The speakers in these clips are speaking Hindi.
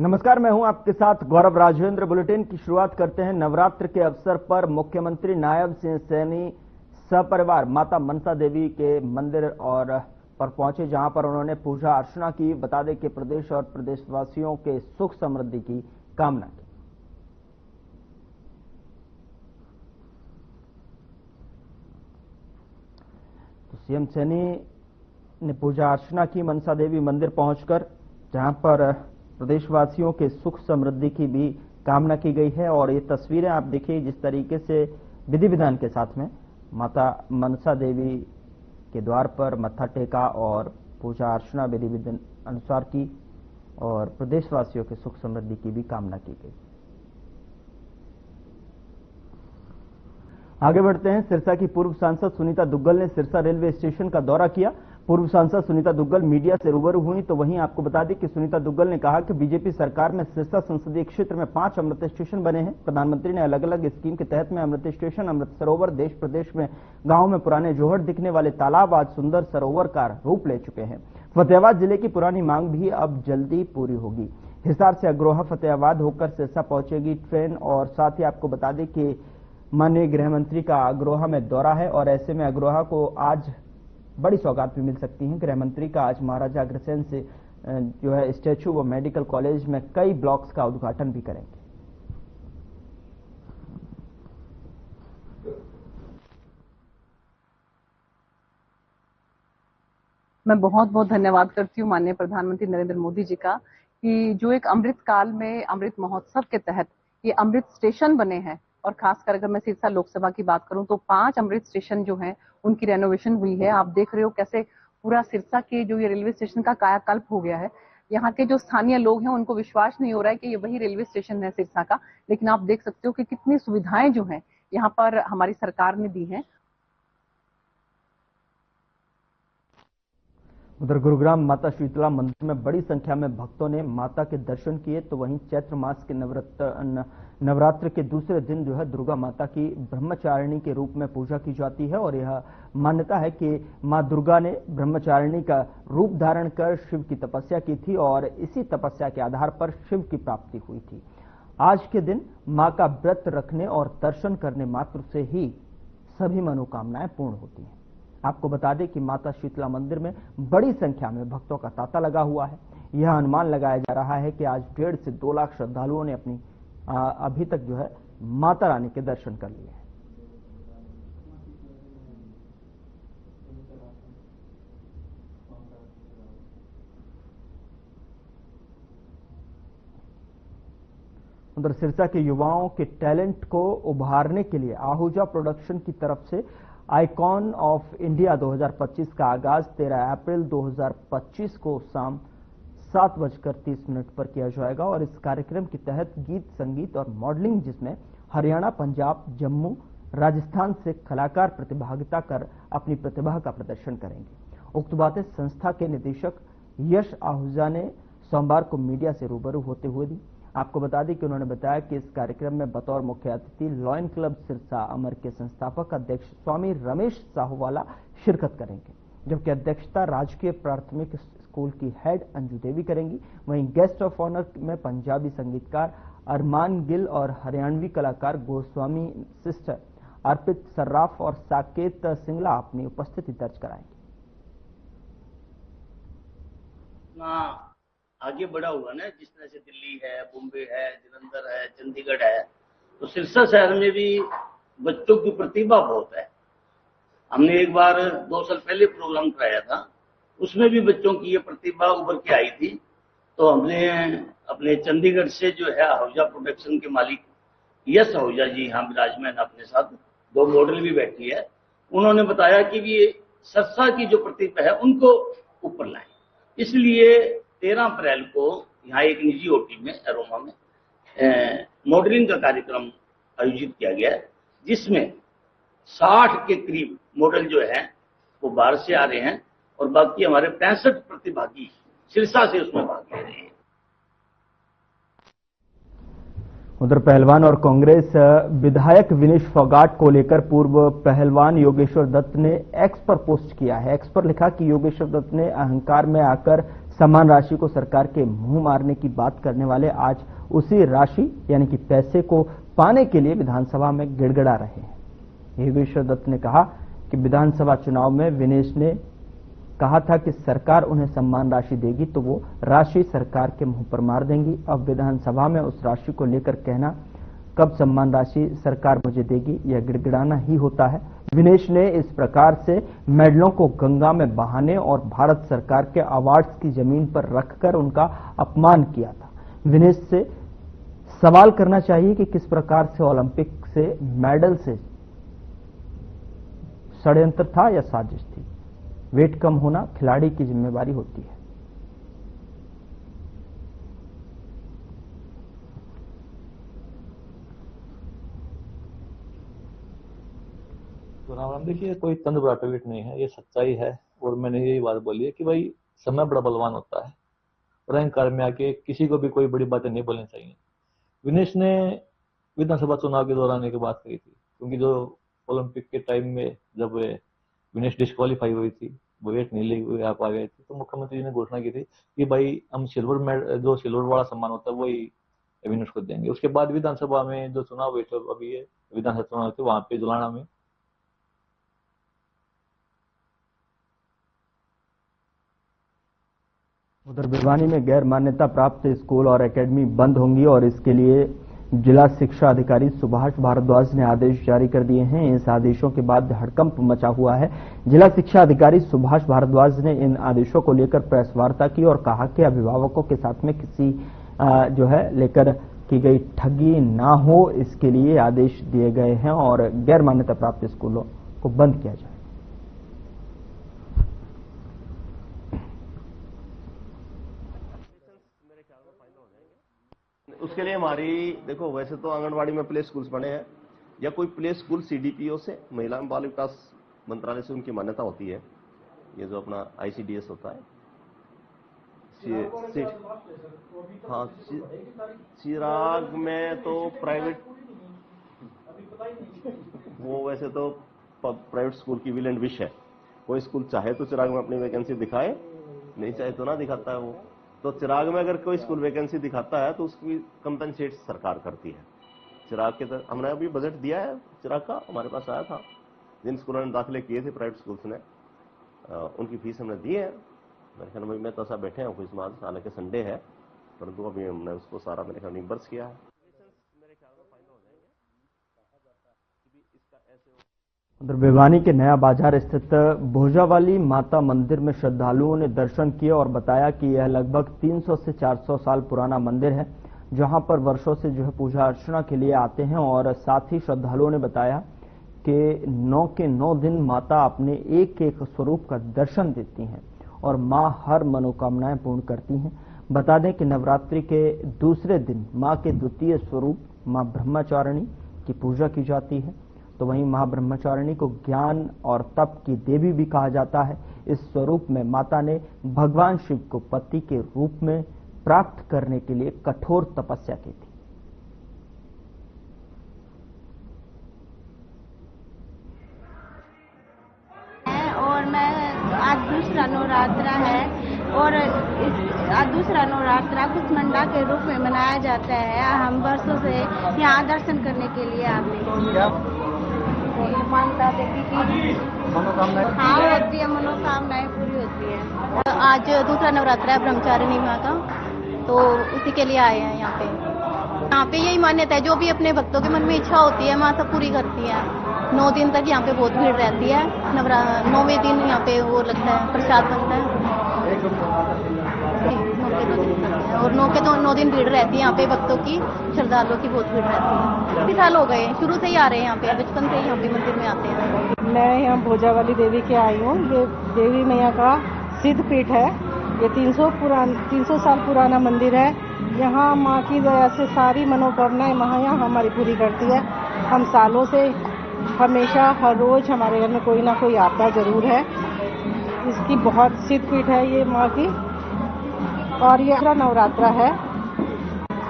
नमस्कार, मैं हूं आपके साथ गौरव राजेंद्र। बुलेटिन की शुरुआत करते हैं। नवरात्र के अवसर पर मुख्यमंत्री नायब सिंह सैनी सपरिवार माता मनसा देवी के मंदिर और पर पहुंचे, जहां पर उन्होंने पूजा अर्चना की। बता दें कि प्रदेश और प्रदेशवासियों के सुख समृद्धि की कामना की। तो सीएम सैनी ने पूजा अर्चना की मनसा देवी मंदिर पहुंचकर, जहां पर प्रदेशवासियों के सुख समृद्धि की भी कामना की गई है। और ये तस्वीरें आप देखिए, जिस तरीके से विधि विधान के साथ में माता मनसा देवी के द्वार पर मत्था टेका और पूजा अर्चना विधि विधान अनुसार की और प्रदेशवासियों के सुख समृद्धि की भी कामना की गई। आगे बढ़ते हैं। सिरसा की पूर्व सांसद सुनीता दुग्गल ने सिरसा रेलवे स्टेशन का दौरा किया। पूर्व सांसद सुनीता दुग्गल मीडिया से रूबरू हुई। तो वहीं आपको बता दें कि सुनीता दुग्गल ने कहा कि बीजेपी सरकार में सिरसा संसदीय क्षेत्र में 5 अमृत स्टेशन बने हैं। प्रधानमंत्री ने अलग अलग स्कीम के तहत में अमृत स्टेशन, अमृत सरोवर, देश प्रदेश में गांव में पुराने जोहड़ दिखने वाले तालाब आज सुंदर सरोवर का रूप ले चुके हैं। फतेहाबाद जिले की पुरानी मांग भी अब जल्दी पूरी होगी। हिसार से अग्रोहा फतेहाबाद होकर सिरसा पहुंचेगी ट्रेन। और साथ ही आपको बता दें कि माननीय गृह मंत्री का अग्रोहा में दौरा है और ऐसे में अग्रोहा को आज बड़ी सौगात भी मिल सकती है। गृह मंत्री का आज महाराजा अग्रसेन से जो है स्टैच्यू व मेडिकल कॉलेज में कई ब्लॉक्स का उद्घाटन भी करेंगे। मैं बहुत बहुत धन्यवाद करती हूँ माननीय प्रधानमंत्री नरेंद्र मोदी जी का कि जो एक अमृत काल में अमृत महोत्सव के तहत ये अमृत स्टेशन बने हैं। और खासकर अगर मैं सिरसा लोकसभा की बात करूं तो 5 अमृत स्टेशन जो हैं उनकी रेनोवेशन हुई है। आप देख रहे हो कैसे पूरा सिरसा के जो ये रेलवे स्टेशन का कायाकल्प हो गया है। यहाँ के जो स्थानीय लोग हैं उनको विश्वास नहीं हो रहा है कि ये वही रेलवे स्टेशन है सिरसा का, लेकिन आप देख सकते हो कि कितनी सुविधाएं जो हैं यहाँ पर हमारी सरकार ने दी हैं। उधर गुरुग्राम माता शीतला मंदिर में बड़ी संख्या में भक्तों ने माता के दर्शन किए। तो वहीं चैत्र मास के नवरात्र के दूसरे दिन जो है दुर्गा माता की ब्रह्मचारिणी के रूप में पूजा की जाती है। और यह मान्यता है कि मां दुर्गा ने ब्रह्मचारिणी का रूप धारण कर शिव की तपस्या की थी और इसी तपस्या के आधार पर शिव की प्राप्ति हुई थी। आज के दिन मां का व्रत रखने और दर्शन करने मात्र से ही सभी मनोकामनाएं पूर्ण होती हैं। आपको बता दें कि माता शीतला मंदिर में बड़ी संख्या में भक्तों का तांता लगा हुआ है। यह अनुमान लगाया जा रहा है कि आज 1.5 से 2 लाख श्रद्धालुओं ने अपनी अभी तक जो है माता रानी के दर्शन कर लिए हैं। उधर सिरसा के युवाओं के टैलेंट को उभारने के लिए आहूजा प्रोडक्शन की तरफ से आइकॉन ऑफ इंडिया 2025 का आगाज 13 अप्रैल 2025 को शाम 7:30 पर किया जाएगा। और इस कार्यक्रम के तहत गीत, संगीत और मॉडलिंग, जिसमें हरियाणा, पंजाब, जम्मू, राजस्थान से कलाकार प्रतिभागिता कर अपनी प्रतिभा का प्रदर्शन करेंगे। उक्त बातें संस्था के निदेशक यश आहूजा ने सोमवार को मीडिया से रूबरू होते हुए दी। आपको बता दें कि उन्होंने बताया कि इस कार्यक्रम में बतौर मुख्य अतिथि लॉयन क्लब सिरसा अमर के संस्थापक अध्यक्ष स्वामी रमेश साहूवाला शिरकत करेंगे, जबकि अध्यक्षता राजकीय प्राथमिक स्कूल की हेड अंजू देवी करेंगी। वहीं गेस्ट ऑफ ऑनर में पंजाबी संगीतकार अरमान गिल और हरियाणवी कलाकार गोस्वामी सिस्टर अर्पित सर्राफ और साकेत सिंगला अपनी उपस्थिति दर्ज कराएंगे। आगे बढ़ा हुआ ना, जिस तरह से दिल्ली है, मुंबई है, जलंधर है, चंडीगढ़ है, तो सिरसा शहर में भी बच्चों की प्रतिभा बहुत है। हमने एक बार 2 साल पहले प्रोग्राम कराया था, उसमें भी बच्चों की ये प्रतिभा उभर के आई थी। तो हमने अपने चंडीगढ़ से जो है आहूजा प्रोडक्शन के मालिक यश आहूजा जी यहाँ विराजमान अपने साथ 2 मॉडल भी बैठी है। उन्होंने बताया कि ये सिरसा की जो प्रतिभा है उनको ऊपर लाए, इसलिए 13 अप्रैल को यहाँ एक निजी होटल में एरोमा में मॉडलिंग का कार्यक्रम आयोजित किया गया है, जिसमें 60 के करीब मॉडल जो है वो बाहर से आ रहे हैं और बाकी हमारे 65 प्रतिभागी सिरसा से उसमें भाग ले रहे हैं। उधर पहलवान और कांग्रेस विधायक विनेश फोगाट को लेकर पूर्व पहलवान योगेश्वर दत्त ने एक्स पर पोस्ट किया है। एक्स पर लिखा कि योगेश्वर दत्त ने अहंकार में आकर सम्मान राशि को सरकार के मुंह मारने की बात करने वाले आज उसी राशि यानी कि पैसे को पाने के लिए विधानसभा में गिड़गिड़ा रहे हैं। योगेश्वर दत्त ने कहा कि विधानसभा चुनाव में विनेश ने कहा था कि सरकार उन्हें सम्मान राशि देगी तो वो राशि सरकार के मुंह पर मार देंगी। अब विधानसभा में उस राशि को लेकर कहना कब सम्मान राशि सरकार मुझे देगी, यह गिड़गिड़ाना ही होता है। विनेश ने इस प्रकार से मेडलों को गंगा में बहाने और भारत सरकार के अवार्ड्स की जमीन पर रखकर उनका अपमान किया था। विनेश से सवाल करना चाहिए कि किस प्रकार से ओलंपिक से मेडल से षड्यंत्र था या साजिश थी। वेट कम होना खिलाड़ी की जिम्मेवारी होती है। तो देखिए कोई तंद बराटवीट नहीं है, ये सच्चाई है। और मैंने यही बात बोली है कि भाई समय बड़ा बलवान होता है और अहंकार में आके किसी को भी कोई बड़ी बातें नहीं बोलनी चाहिए। विनेश ने विधानसभा चुनाव के दौरान एक बात कही थी, क्योंकि जो ओलंपिक के टाइम में जब विनेश डिस्क्वालीफाई हुई थी, वो वेट नहीं ले हुए आप आ गए थे, तो मुख्यमंत्री जी ने घोषणा की थी कि भाई हम सिल्वर वाला सम्मान होता है वही विनेश को देंगे। उसके बाद विधानसभा में जो चुनाव हुए थे, अभी ये विधानसभा चुनाव थे वहां पे जुलाना में उधर भिवानी में गैर मान्यता प्राप्त स्कूल और एकेडमी बंद होंगी और इसके लिए जिला शिक्षा अधिकारी सुभाष भारद्वाज ने आदेश जारी कर दिए हैं। इस आदेशों के बाद हड़कंप मचा हुआ है। जिला शिक्षा अधिकारी सुभाष भारद्वाज ने इन आदेशों को लेकर प्रेस वार्ता की और कहा कि अभिभावकों के साथ में किसी जो है लेकर की गई ठगी ना हो, इसके लिए आदेश दिए गए हैं और गैर मान्यता प्राप्त स्कूलों को बंद किया जाए। उसके लिए हमारी देखो, वैसे तो आंगनवाड़ी में प्ले स्कूल्स बने हैं या कोई प्ले स्कूल सीडीपीओ से, महिला एवं बाल विकास मंत्रालय से उनकी मान्यता होती है। ये जो अपना आईसीडीएस होता है, हाँ चिराग में तो प्राइवेट, वो वैसे तो प्राइवेट स्कूल की विल एंड विश है। कोई स्कूल चाहे तो चिराग में अपनी वैकेंसी दिखाए, नहीं चाहे तो ना दिखाता है वो। तो चिराग में अगर कोई स्कूल वैकेंसी दिखाता है तो उसकी कंपनसेट सरकार करती है। चिराग के तरफ हमने अभी बजट दिया है, चिराग का हमारे पास आया था। जिन स्कूलों ने दाखिले किए थे प्राइवेट स्कूल्स ने, उनकी फीस हमने दी है। मेरे ख्याल में तो ऐसा बैठे हैं ऑफिस में, हालांकि संडे है, परंतु अभी हमने उसको सारा मेरे ख्याल में बर्स किया है। उधर भिवानी के नया बाजार स्थित भोजावाली माता मंदिर में श्रद्धालुओं ने दर्शन किए और बताया कि यह लगभग 300 से 400 साल पुराना मंदिर है, जहां पर वर्षों से जो है पूजा अर्चना के लिए आते हैं। और साथ ही श्रद्धालुओं ने बताया कि 9 के 9 दिन माता अपने एक एक स्वरूप का दर्शन देती हैं और मां हर मनोकामनाएं पूर्ण करती हैं। बता दें कि नवरात्रि के दूसरे दिन मां के द्वितीय स्वरूप मां ब्रह्मचारिणी की पूजा की जाती है। तो वहीं मां ब्रह्मचारिणी को ज्ञान और तप की देवी भी कहा जाता है। इस स्वरूप में माता ने भगवान शिव को पति के रूप में प्राप्त करने के लिए कठोर तपस्या की थी। और मैं आज दूसरा नवरात्रा है और आज दूसरा नवरात्रा कुसमंडा के रूप में मनाया जाता है। हम वर्षों से यहाँ दर्शन करने के लिए आते हैं। मानता देवी की मनोकामनाएं होती है, मनोकामनाएं पूरी होती है। आज दूसरा नवरात्रा है ब्रह्मचारिणी माँ का, तो उसी के लिए आए हैं यहाँ पे। यहाँ पे यही मान्यता है, जो भी अपने भक्तों के मन में इच्छा होती है माँ सब पूरी करती है। 9 दिन तक यहाँ पे बहुत भीड़ रहती है। 9वें दिन यहाँ पे वो लगता है, प्रसाद बनता है। 9 के 9 दिन भीड़ रहती है यहाँ पे, भक्तों की, श्रद्धालुओं की बहुत भीड़ रहती है। काफी साल हो गए, शुरू से ही आ रहे हैं यहाँ पे, बचपन से ही यहाँ पे मंदिर में आते हैं। मैं यहाँ भोजावाली देवी के आई हूँ। ये देवी मैया का सिद्ध पीठ है। ये 300 साल पुराना मंदिर है। यहाँ माँ की दया से सारी मनोकामनाएं माँ यहाँ हमारी पूरी करती है। हम सालों से हमेशा हर रोज हमारे घर में कोई ना कोई आता जरूर है। इसकी बहुत सिद्ध पीठ है ये माँ की, और ये नवरात्रा है।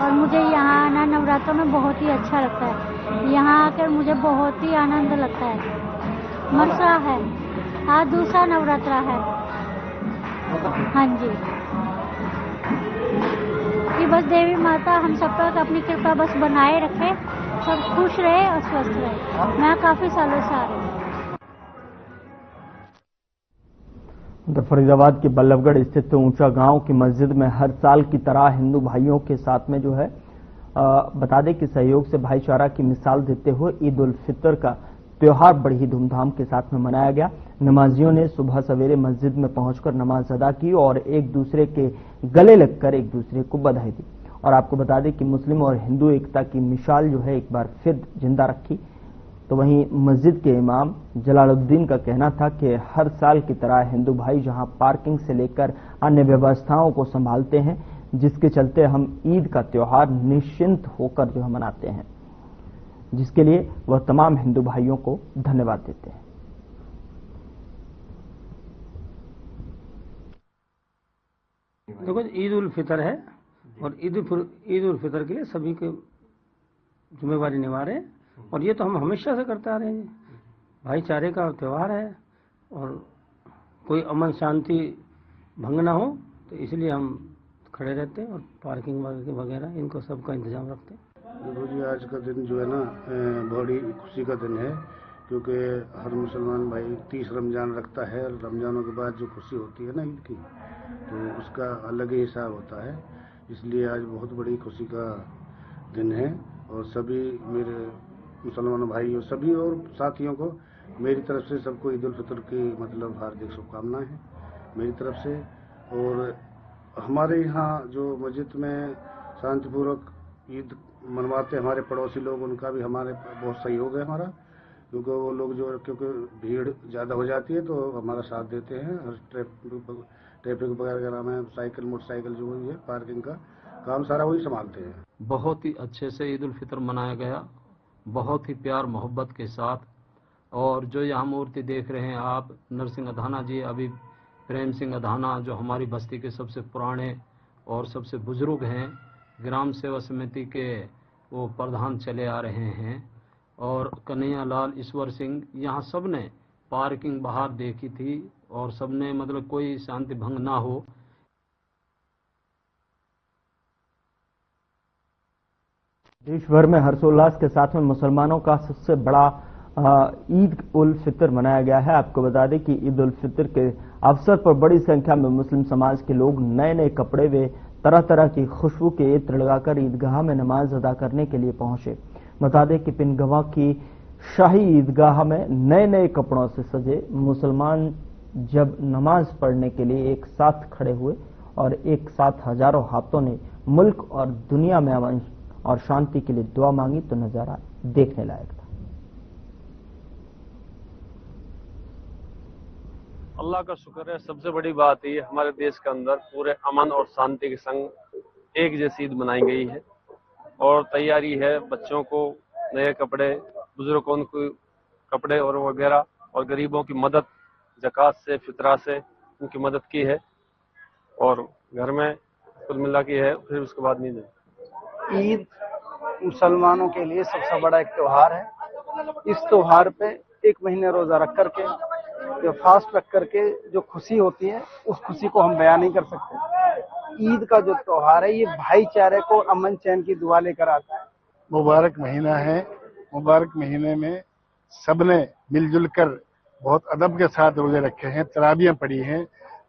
और मुझे यहाँ आना नवरात्रों में बहुत ही अच्छा लगता है। यहाँ आकर मुझे बहुत ही आनंद लगता है। मरसा है, आज दूसरा नवरात्रा है। हाँ जी। कि बस देवी माता हम सब पर अपनी कृपा बस बनाए रखे, सब खुश रहे और स्वस्थ रहे। मैं काफी सालों से आ रही हूँ। उधर फरीदाबाद के बल्लभगढ़ स्थित ऊंचा गांव की मस्जिद में हर साल की तरह हिंदू भाइयों के साथ में जो है बता दें कि सहयोग से भाईचारा की मिसाल देते हुए ईद उल फितर का त्योहार बड़ी ही धूमधाम के साथ में मनाया गया। नमाजियों ने सुबह सवेरे मस्जिद में पहुंचकर नमाज अदा की और एक दूसरे के गले लगकर एक दूसरे को बधाई दी। और आपको बता दें कि मुस्लिम और हिंदू एकता की मिसाल जो है एक बार फिर जिंदा रखी। तो वहीं मस्जिद के इमाम जलालुद्दीन का कहना था कि हर साल की तरह हिंदू भाई जहां पार्किंग से लेकर अन्य व्यवस्थाओं को संभालते हैं, जिसके चलते हम ईद का त्योहार निश्चिंत होकर जो है मनाते हैं, जिसके लिए वह तमाम हिंदू भाइयों को धन्यवाद देते हैं। देखो, ईद उल फितर है और ईद उल फितर के लिए सभी की जिम्मेवारी निभा रहे हैं और ये तो हम हमेशा से करते आ रहे हैं। भाईचारे का त्यौहार है और कोई अमन शांति भंग ना हो, तो इसलिए हम खड़े रहते हैं और पार्किंग वगैरह इनको सबका इंतजाम रखते हैं। देखो जी, आज का दिन जो है ना बड़ी खुशी का दिन है, क्योंकि हर मुसलमान भाई 30 रमजान रखता है। रमजानों के बाद जो खुशी होती है ना ईद की, तो उसका अलग ही हिसाब होता है। इसलिए आज बहुत बड़ी खुशी का दिन है और सभी मेरे मुसलमान भाइयों सभी और साथियों को मेरी तरफ से सबको ईद उल फितर की मतलब हार्दिक शुभकामनाएं हैं मेरी तरफ से। और हमारे यहाँ जो मस्जिद में शांतिपूर्वक ईद मनवाते हमारे पड़ोसी लोग, उनका भी हमारे बहुत सहयोग है हमारा, क्योंकि वो लोग जो क्योंकि भीड़ ज़्यादा हो जाती है तो हमारा साथ देते हैं। ट्रैफिक वगैरह में साइकिल मोटरसाइकिल जो है पार्किंग का काम सारा वही संभालते हैं। बहुत ही अच्छे से ईद उल फितर मनाया गया, बहुत ही प्यार मोहब्बत के साथ। और जो यहाँ मूर्ति देख रहे हैं आप, नरसिंह अधाना जी, अभी प्रेम सिंह अधाना, जो हमारी बस्ती के सबसे पुराने और सबसे बुजुर्ग हैं, ग्राम सेवा समिति के वो प्रधान चले आ रहे हैं, और कन्हैया लाल, ईश्वर सिंह, यहाँ सब ने पार्किंग बाहर देखी थी और सब ने मतलब कोई शांति भंग ना हो। देश भर में हर्षोल्लास के साथ में मुसलमानों का सबसे बड़ा ईद उल फितर मनाया गया है। आपको बता दें कि ईद उल फितर के अवसर पर बड़ी संख्या में मुस्लिम समाज के लोग नए नए कपड़े व तरह तरह की खुशबू के इत्र लगाकर ईदगाह में नमाज अदा करने के लिए पहुंचे। बता दें कि पिनगवा की शाही ईदगाह में नए नए कपड़ों से सजे मुसलमान जब नमाज पढ़ने के लिए एक साथ खड़े हुए और एक साथ हजारों हाथों ने मुल्क और दुनिया में अमन और शांति के लिए दुआ मांगी, तो नजारा देखने लायक था। अल्लाह का शुक्र है, सबसे बड़ी बात ये हमारे देश के अंदर पूरे अमन और शांति के संग एक जैसी ईद मनाई गई है और तैयारी है। बच्चों को नए कपड़े, बुजुर्गों को कपड़े और वगैरह, और गरीबों की मदद ज़कात से, फितरा से उनकी मदद की है और घर में कुल मिला की है। फिर उसके बाद नहीं है। ईद मुसलमानों के लिए सबसे बड़ा एक त्योहार है। इस त्योहार पे एक महीने रोजा रख करके, जो फास्ट रख करके जो खुशी होती है, उस खुशी को हम बयान नहीं कर सकते। ईद का जो त्योहार है, ये भाईचारे को अमन चैन की दुआ लेकर आता है। मुबारक महीना है। मुबारक महीने में सबने मिलजुल कर बहुत अदब के साथ रोजे रखे हैं, तराबियां पढ़ी हैं,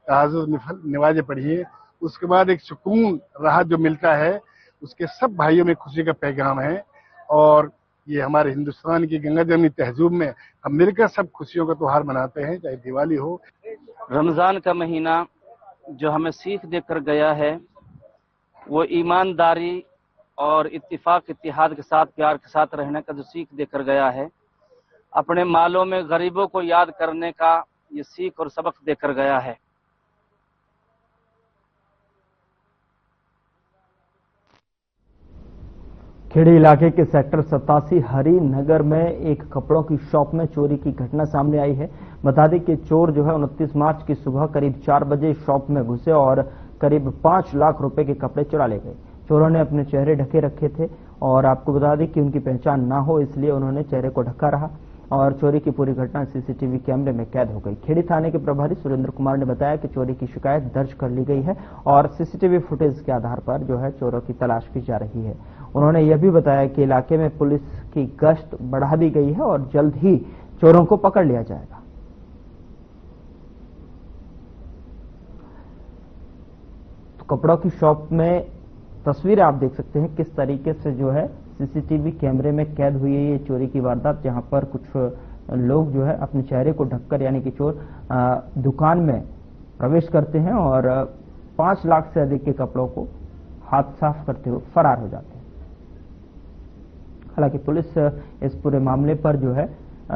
तहज्जुद नमाज़ें पढ़ी हैं। उसके बाद एक सुकून राहत जो मिलता है, उसके सब भाइयों में खुशी का पैगाम है। और ये हमारे हिंदुस्तान की गंगा जमनी तहजीब में हम मिलकर सब खुशियों का त्योहार मनाते हैं, चाहे दिवाली हो। रमजान का महीना जो हमें सीख देकर गया है, वो ईमानदारी और इत्तिफाक इत्तिहाद के साथ, प्यार के साथ रहने का जो सीख देकर गया है, अपने मालों में गरीबों को याद करने का ये सीख और सबक देकर गया है। खेड़ी इलाके के सेक्टर 87 हरी नगर में एक कपड़ों की शॉप में चोरी की घटना सामने आई है। बता दें कि चोर जो है 29 मार्च की सुबह करीब 4 बजे शॉप में घुसे और करीब 5 लाख रुपए के कपड़े चुरा ले गए। चोरों ने अपने चेहरे ढके रखे थे और आपको बता दें कि उनकी पहचान ना हो इसलिए उन्होंने चेहरे को ढका रहा और चोरी की पूरी घटना सीसीटीवी कैमरे में कैद हो गई। खेड़ी थाने के प्रभारी सुरेंद्र कुमार ने बताया कि चोरी की शिकायत दर्ज कर ली गई है और सीसीटीवी फुटेज के आधार पर जो है चोरों की तलाश की जा रही है। उन्होंने यह भी बताया कि इलाके में पुलिस की गश्त बढ़ा दी गई है और जल्द ही चोरों को पकड़ लिया जाएगा। तो कपड़ों की शॉप में तस्वीरें आप देख सकते हैं किस तरीके से जो है सीसीटीवी कैमरे में कैद हुई है ये चोरी की वारदात, जहां पर कुछ लोग जो है अपने चेहरे को ढककर यानी कि चोर दुकान में प्रवेश करते हैं और 5 लाख से अधिक के कपड़ों को हाथ साफ करते हुए फरार हो जाते हैं। हालांकि पुलिस इस पूरे मामले पर जो है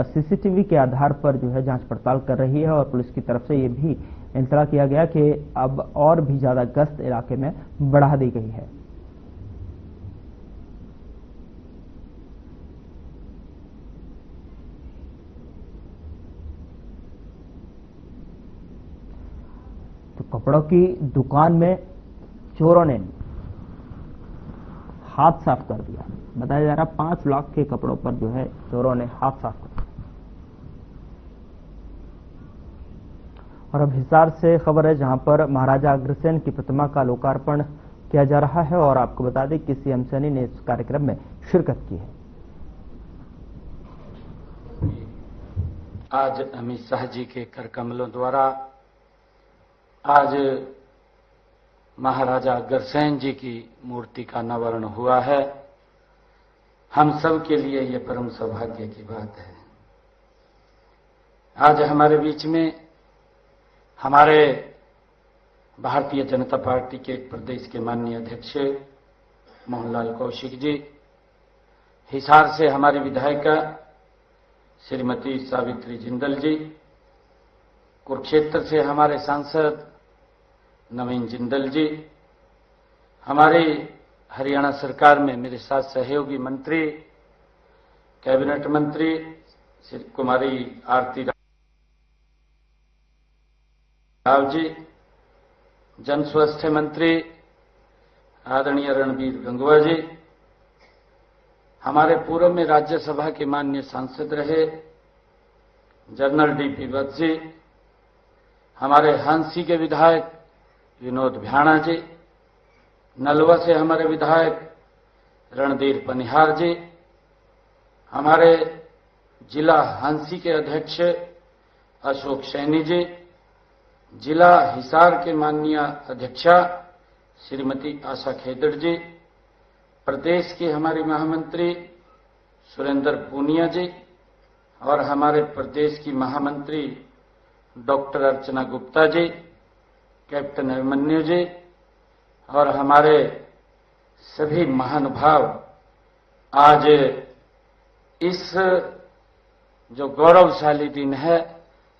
सीसीटीवी के आधार पर जो है जांच पड़ताल कर रही है और पुलिस की तरफ से ये भी इंतला किया गया कि अब और भी ज्यादा गश्त इलाके में बढ़ा दी गई है। तो कपड़ों की दुकान में चोरों ने हाथ साफ कर दिया। बताया जा रहा 5 लाख के कपड़ों पर जो है चोरों ने हाथ साफ कर दिया। और अब हिसार से खबर है जहां पर महाराजा अग्रसेन की प्रतिमा का लोकार्पण किया जा रहा है और आपको बता दें कि सीएम सैनी ने इस कार्यक्रम में शिरकत की है। आज अमित शाह जी के कर कमलों द्वारा आज महाराजा अग्रसेन जी की मूर्ति का अनावरण हुआ है। हम सब के लिए ये परम सौभाग्य की बात है। आज हमारे बीच में हमारे भारतीय जनता पार्टी के एक प्रदेश के माननीय अध्यक्ष मोहनलाल कौशिक जी, हिसार से हमारी विधायिका श्रीमती सावित्री जिंदल जी, कुरुक्षेत्र से हमारे सांसद नवीन जिंदल जी, हमारी हरियाणा सरकार में मेरे साथ सहयोगी मंत्री कैबिनेट मंत्री श्री कुमारी आरती राव जी, जन स्वास्थ्य मंत्री आदरणीय रणबीर गंगवा जी, हमारे पूर्व में राज्यसभा के माननीय सांसद रहे जनरल डीपी वत्स जी, हमारे हांसी के विधायक विनोद भ्याणा जी, नलवा से हमारे विधायक रणधीर पनिहार जी, हमारे जिला हांसी के अध्यक्ष अशोक सैनी जी, जिला हिसार के माननीय अध्यक्षा श्रीमती आशा खेदड़ जी, प्रदेश की हमारी महामंत्री सुरेंद्र पूनिया जी और हमारे प्रदेश की महामंत्री डॉक्टर अर्चना गुप्ता जी, कैप्टन अभिमन्यु जी और हमारे सभी महानुभाव आज इस जो गौरवशाली दिन है,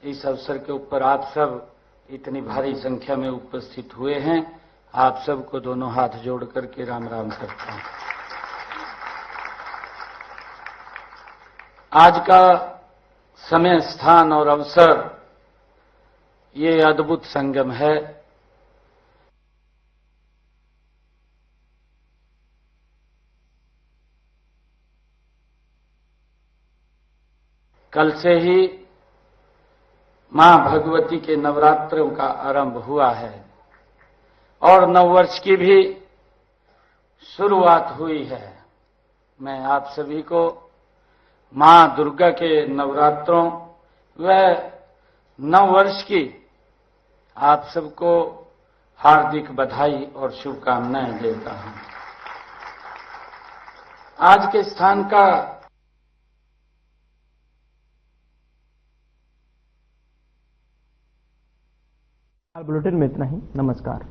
इस अवसर के ऊपर आप सब इतनी भारी संख्या में उपस्थित हुए हैं। आप सबको दोनों हाथ जोड़ करके राम राम करता हूं। आज का समय, स्थान और अवसर ये अद्भुत संगम है। कल से ही मां भगवती के नवरात्रों का आरंभ हुआ है और नववर्ष की भी शुरुआत हुई है। मैं आप सभी को मां दुर्गा के नवरात्रों व नववर्ष की आप सबको हार्दिक बधाई और शुभकामनाएं देता हूं। आज के स्थान का बुलेटिन में इतना ही। नमस्कार।